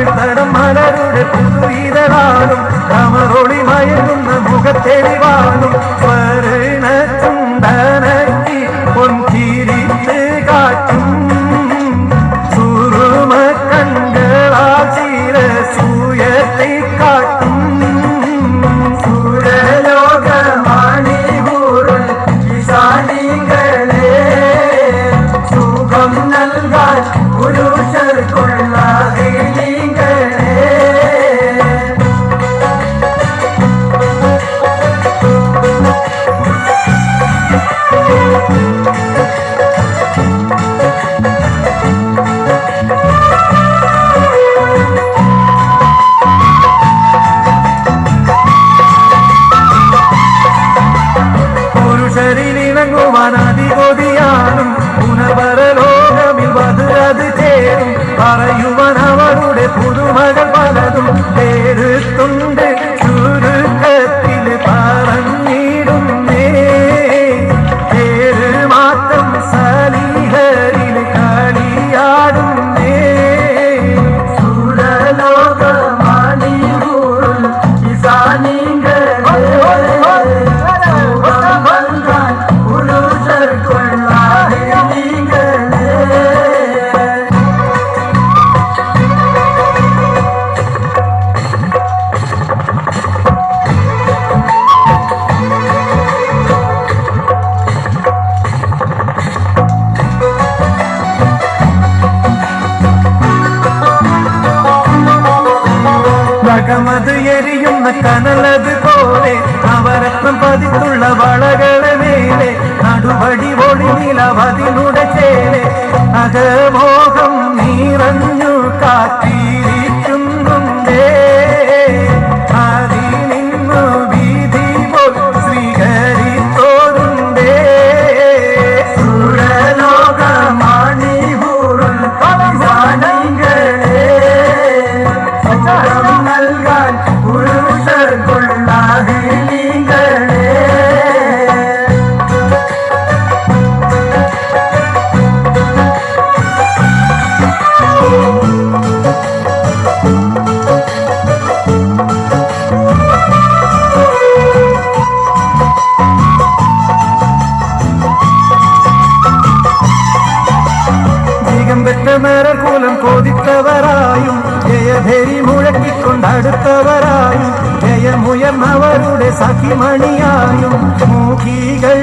തമിഴ്തടം മലരുടെ പുതുവീതളാടും കമറൊളി മയങ്ങുന്ന മുഖത്തെളിവാടും സ്വർണ ചുണ്ടനക്കി പൊൻകിരിത്ത് കാറ്റും സുറുമ കണ്ണുകളാ ശിരസൂയത്തെ കാട്ടും സുരലോകമാണിപൂറും ഈശാനികളെ സുഖം നൽകാൻ പുരുഷർക്കുള്ള ും പുനർവരലോകമിൽ വധുരത് ചേരും പറയുവാൻ അവരുടെ പുതുമകൾ പലതും പേരുത്തുണ്ട് ചുരുക്കത്തിൽ പറഞ്ഞിടുന്നേ പേര് മാറ്റം സലിഹരിൽ കളിയാടുന്നേ സുരലോകമാണിപൂറും ഈശാനികളെ ത് എരിയുന്ന കനലത് പോലെ നവരത്നം പതിത്തുള്ള വളകളെ മേലെ നടുവടി ഒളി നിലവതിനുടെ ചേലെ അകമോഹം നിറഞ്ഞു കാത്തിരിക്കുന്നുണ്ടേ അതിനിന്നു വീതി പോൽ സ്വീകരിത്തോരുണ്ടേ സുരലോകമാണിപൂറും നൽകാൻ പുരുഷർക്കുള്ള ൂലം കോതിത്തവരായും ജയഭേരി മുഴക്കിക്കൊണ്ടടുത്തവരായും ജയമുയർന്നവരുടെ സഖിമണിയായും മൂക്കികൾ